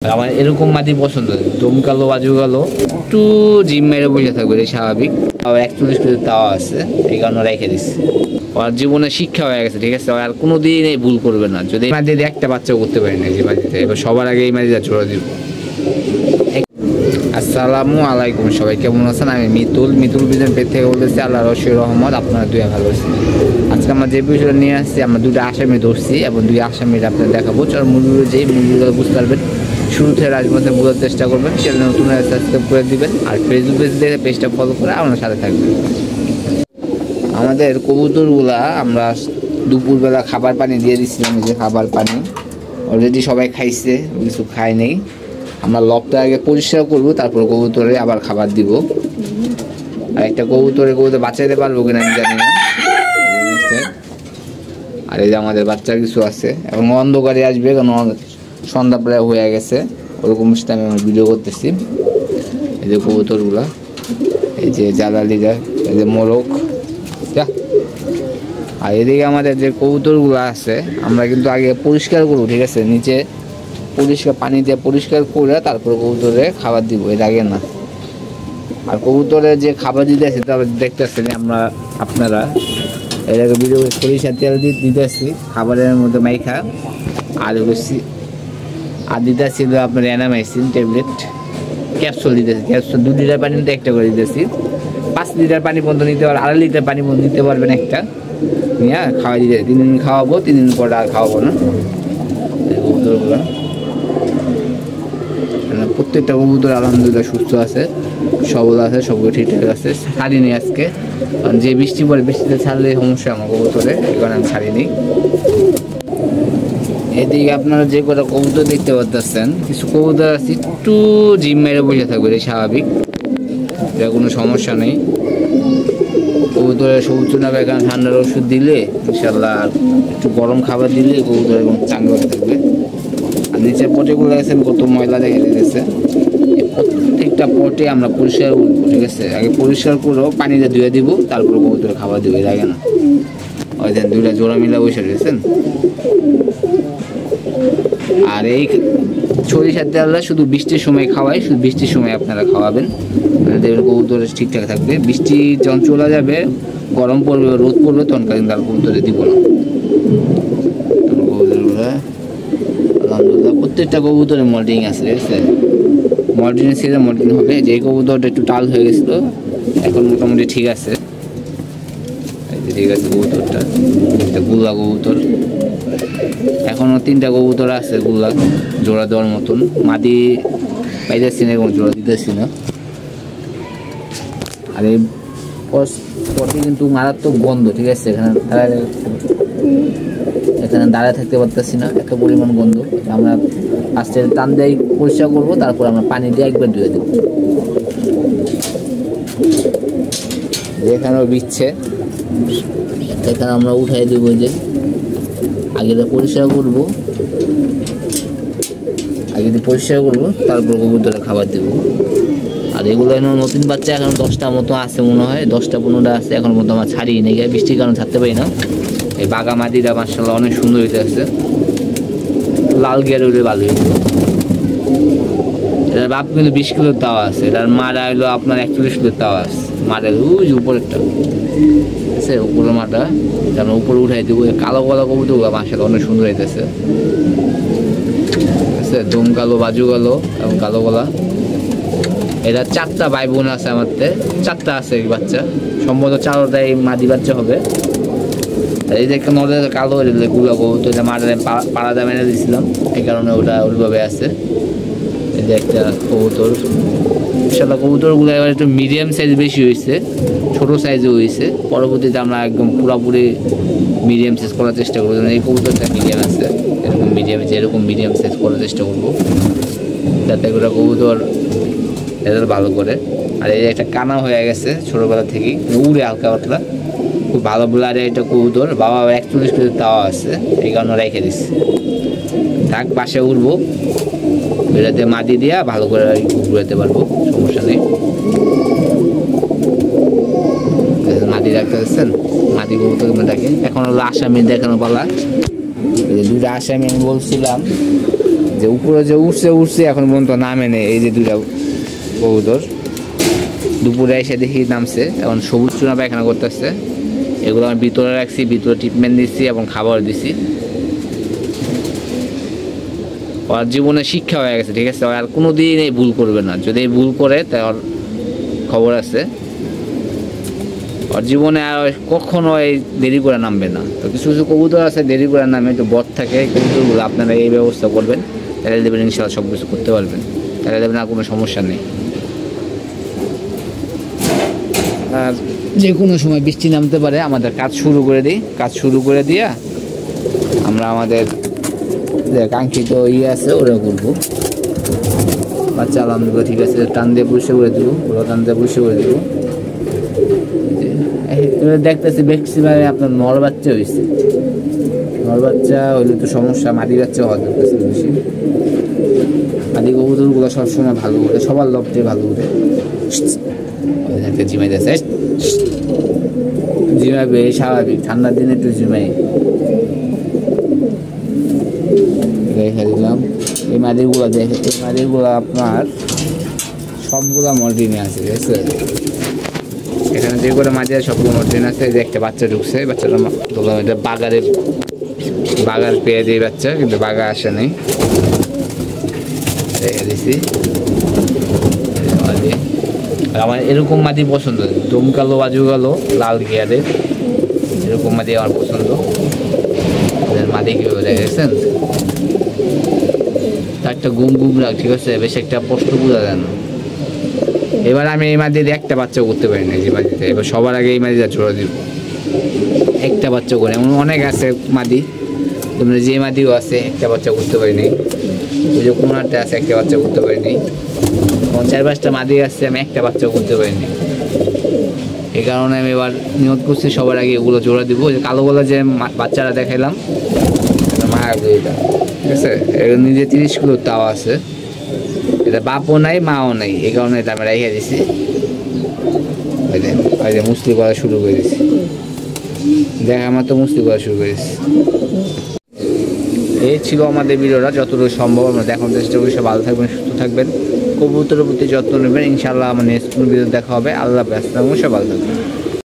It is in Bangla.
আমার এরকম মাটি পছন্দ, দমকালো বাজু কালো একটু জিম মেরে বসে থাকবে, এটা স্বাভাবিক। আবার 41 কেজি তাও আছে, এই কারণে রেখে দিচ্ছে। ওর জীবনে শিক্ষা হয়ে গেছে, ঠিক আছে, আর কোনোদিন এই ভুল করবে না। যদি এই মাটিতে একটা বাচ্চা করতে পারি না যে মাটিতে, এবার সবার আগে এই মাটিটা জোড়া দিব। আসসালামু আলাইকুম, সবাই কেমন আছেন? আমি মিতুল বিজন পেট থেকে বলতেছি। আল্লাহ রশির রহমত, আপনারা দুই ভালো আছেন। আজকে আমরা যে বিষয়টা নিয়ে আসছি, আমরা দুটো আসামি ধরছি এবং দুই আসামির আপনাদের দেখাবো। চল মুরগিগুলো যেই মুরগিগুলো বুঝতে পারবেন, শুরু থেকে রাজপথে বোঝার চেষ্টা করবেন। চ্যানেল নতুন সাবস্ক্রাইব করে দিবেন, আর ফেসবুক পেজ দেখে পেজটা ফলো করে আমার সাথে থাকবেন। আমাদের কবুতরগুলা আমরা দুপুরবেলা খাবার পানি দিয়ে দিচ্ছিলাম, যে খাবার পানি অলরেডি সবাই খাইছে, কিছু খায় নেই। আমরা লবটা আগে পরিষ্কার করবো, তারপর কবুতরে আবার খাবার দিব। আর একটা কবুতর বাঁচাইতে পারবো কিনা আমি জানি না। আর এই যে আমাদের বাচ্চা কিছু আছে, এখন অন্ধকারে আসবে, কারণ সন্ধ্যা প্রায় হয়ে গেছে, ওরকম টাইমে আমি ভিডিও করতেছি। এই যে কবুতরগুলা, এই যে জালালিরা, এই যে মোরগ। আর এদিকে আমাদের যে কবুতরগুলো আছে, আমরা কিন্তু আগে পরিষ্কার করবো, ঠিক আছে, নিচে পরিষ্কার পানি দিয়ে পরিষ্কার করে তারপর কবুতরে খাবার দিব, এর আগে না। আর কবুতরে যে খাবার দিতে আসি, তারপর দেখতেছেন আপনারা এর আগে ভিডিও সরিষার তেল দিতেছি খাবারের মধ্যে মাইখা। আর দিতে ছিল আপনার অ্যানামাইসিন ট্যাবলেট, ক্যাপসুল দিতেছি। ক্যাপসুল 2 লিটার পানির মধ্যে একটা করে দিতেছি। 5 লিটার পানি পর্যন্ত নিতে পারবেন, 2.5 লিটার পানি পর্যন্ত নিতে পারবেন একটা নিয়ে খাওয়াই দিতে। 3 দিন খাওয়াবো, 3 দিন পর আর খাওয়াবো না। কবুতরগুলো প্রত্যেকটা কবুতর আলহামদুলিল্লাহ সুস্থ আছে, সবল আছে, সবগুলো ঠিকঠাক আছে। ছাড়িনি আজকে, কারণ যে বৃষ্টি পরে, বৃষ্টিতে ছাড়লে সমস্যা আমার কবুতরে, এই কারণে আমি ছাড়িনি। এদিকে আপনারা যে কটা কবুতর দেখতে পাচ্ছেন, কিছু কবুতর আছে একটু জিম মেরে বসে থাকবে, এটা স্বাভাবিক, এটা কোনো সমস্যা নেই। কবুতরের সবুজ চুনা এখানে ঠান্ডার ওষুধ দিলে ইনশাল্লাহ, একটু গরম খাবার দিলে কবুতর এবং চাঙ্গা হয়ে থাকবে। আর নিচের পটেগুলো দেখেছেন কত ময়লা দেখা দিতেছে, প্রত্যেকটা পটে আমরা পরিষ্কার করবো, ঠিক আছে। আগে পরিষ্কার করেও পানিতে ধুয়ে দিব, তারপরে কবুতরে খাবার দিব, এর আগে না। ওই দেন 2টা জোড়া মিলা বসে রয়েছেন। আর এই সরিষার তেলটা শুধু বৃষ্টির সময় খাওয়াই, শুধু বৃষ্টির সময় আপনারা খাওয়াবেন, দেখবেন কবুতর ঠিকঠাক থাকবে। বৃষ্টি যখন চলে যাবে, গরম পড়বে, রোদ পড়বে, তখন কিন্তু আর কবুতরে দিব না। কবুতরগুলো আলহামদুলিল্লাহ প্রত্যেকটা কবুতরে মল্টিং আছে, ঠিক আছে। মল্টিং ছিল, মল্টিং হবে। যে কবুতরটা একটু টাল হয়ে গেছিলো, এখন মোটামুটি ঠিক আছে, ঠিক আছে। কবুতরটা একটা গুল্লা কবুতর, এখনো 3টা কবুতর আছে গুল্লা জোড়া দেওয়ার মতন। মাদি পাইতেছি না এবং জোড়া দিতেছি না। আর এই পটে কিন্তু মারাত্মক গন্ধ, ঠিক আছে। এখানে দাঁড়ায় থাকতে পারতেছি না, এত পরিমাণ গন্ধ। আমরা ফার্স্টে টান দিয়ে পরিষ্কার করবো, তারপর আমরা পানি দিয়ে একবার ধুয়ে দেবো। যেখানেও বিচ্ছে, এখানে আমরা উঠাই দেবো। যে আগে পরিষ্কার করবো, তারপর কবুতরে খাবার দেবো। আর এগুলো এখন নতুন বাচ্চা, এখন 10টা মতো আছে মনে হয়, 10টা-15টা আছে এখন মতো। আমার ছাড়িয়ে নেই, বৃষ্টির কারণে ছাড়তে পারি না। এই বাঘা মাদিটা মাশাআল্লাহ অনেক সুন্দর হইতে আছে, লাল গিয়ার উঠে ভালো হইতো। এটার বাপ কিন্তু 20 কিলোর তাওয়া আছে, এটার মারা হইলো আপনার 41 কিলোর তাওয়া আছে। মারা ওই যে উপরেরটা আছে, উপরের মাটা আমরা উপরে উঠাই দেবো। কালো কালো কবুতরগুলো মাশাআল্লাহ অনেক সুন্দর হইতেছে, দম কালো, বাজু কালো এবং কালো গলা। এটা 4টা ভাই বোন আছে আমারতে, 4টা আছে এই বাচ্চা, সম্ভবত 4টাই মাদি বাচ্চা হবে। এই যে একটা নলের কালো গুলা কবুতর, মাঠে পাড়া মেরে দিয়েছিলাম, এই কারণে ওটা ওইভাবে আছে। এই যে একটা কবুতর, ইনশাআল্লাহ কবুতরগুলো এবার একটু মিডিয়াম সাইজ বেশি হয়েছে, ছোট সাইজও হয়েছে। পরবর্তীতে আমরা একদম পুরোপুরি মিডিয়াম সাইজ করার চেষ্টা করবো। এই কবুতরটা মিডিয়াম আছে, এরকম মিডিয়াম সাইজ করার চেষ্টা করবো, যাতে করে কবুতর রেজাল্ট ভালো করে। আর এই একটা কানা হয়ে গেছে ছোটবেলা থেকেই, উড়ে হালকা পাতলা, খুব ভালো ব্লাডে একটা কবুতর। বাবা 41 কেজি তাওয়া আছে, এই কারণে রেখে দিচ্ছে। থাক, পাশে উঠবো, বেড়াতে মাটি দিয়া ভালো করে ঘুরাতে পারবো, সমস্যা নেই। মাটি রাখতে পারছেন, মাটি কবুতর দেখেন। এখন হলো আসামি দেখানো পালা। 2টা আসামি আমি বলছিলাম, যে উপরে যে উঠছে এখন পর্যন্ত নামে নেই। এই যে দুটা কবুতর দুপুরে এসে দেখি নামছে, এখন সবুজ চুনা পায়খানা করতেছে। এগুলো আমি ভিতরে রাখছি, ভিতরে ট্রিটমেন্ট দিচ্ছি এবং খাবার দিচ্ছি। ওর জীবনে শিক্ষা হয়ে গেছে, ঠিক আছে, আর কোনো দিন এই ভুল করবে না। যদি এই ভুল করে তার খবর আছে, ওর জীবনে আর কখনো এই দেরি করে নামবে না। তো কিছু কিছু কবুতর আছে দেরি করে নামে, একটু বট থাকে কবুতরগুলো, আপনারা এই ব্যবস্থা করবেন, তাহলে দেবেন ইনশাআল্লাহ সব কিছু করতে পারবেন, তাহলে দেবেন আর কোনো সমস্যা নেই। আর যে কোনো সময় বৃষ্টি নামতে পারে, আমাদের কাজ শুরু করে দিই। কাজ শুরু করে দিয়া আমরা আমাদের যে কাঙ্ক্ষিত আছে ওরা করবো। বাচ্চা আলহামদুলিল্লাহ ঠিক আছে, টান দিয়ে পরিষ্কার করে দেবো, ওরা টান দিয়ে পরিষ্কার করে দেবো। দেখতেছি ম্যাক্সিমাম আপনার নর বাচ্চা হয়েছে। নর বাচ্চা হইলে তো সমস্যা, মাদি বাচ্চা হওয়া দরকার বেশি। মাদি কবুতরগুলো সবসময় ভালো করে, সবার লবতে ভালো করে জিমাই যাচ্ছে, জিমাবে স্বাভাবিক। ঠান্ডার দিনে একটু জিমাই রেখে দিলাম। এই মাদিগুলো দেখে, এই মাদিগুলো আপনার সবগুলা মর্ডিনে আছে, ঠিক আছে। এখানে যে করে মাঝে সবগুলো মর্ডিন আছে। এই যে একটা বাচ্চা ঢুকছে, বাচ্চাটা বললাম এটা বাগার পেয়ে দিয়ে বাচ্চা, কিন্তু বাগা আসে নেই, রেখে দিছি। আমার এরকম মাদি পছন্দ, দমকালো বাজু কালো লাল গিয়ারের এরকম মাদি আমার পছন্দ। মাদি কীভাবে দেখেছেন, তার একটা গুম রাখ, ঠিক আছে, বেশ একটা প্রশ্ন বোঝা যায় না। এবার আমি এই মাদিতে একটা বাচ্চা করতে পারি না, যে মাদিতে এবার সবার আগে এই মাদিটা জোড়া দিব, একটা বাচ্চা করে। এমন অনেক আছে মাদি, তোমরা যে মাদিও আছে একটা বাচ্চা করতে পারিনি। ওই যে কোনারটা আছে একটা বাচ্চা করতে পারিনি। 4-5টা মাদি আসছে, আমি একটা বাচ্চা করতে পারিনি। এই কারণে আমি এবার নিয়ত করছি সবার আগে এগুলো জোড়া দিব। যে কালো গলা যে বাচ্চারা দেখাইলাম মায়াগুলিটা, ঠিক আছে, এর নিজে 30 কিলো তাও আছে, এটা বাপও নাই মাও নাই, এই কারণে এটা আমি রেখে দিছি। ওই যে মুসলি করা শুরু করে দিছি, দেখ আমার তো মুসলি করা শুরু করে দিছি। এই ছিল আমাদের ভিডিওটা, যতটুকু সম্ভব আমরা দেখানোর চেষ্টা করি। সব ভালো থাকবেন, সুস্থ থাকবেন, কবুতরের প্রতি যত্ন নেবেন। ইনশাআল্লাহ আমার নেক্সট কোনো ভিডিও দেখা হবে। আল্লাহ হাফেজ, সব ভালো থাকবেন।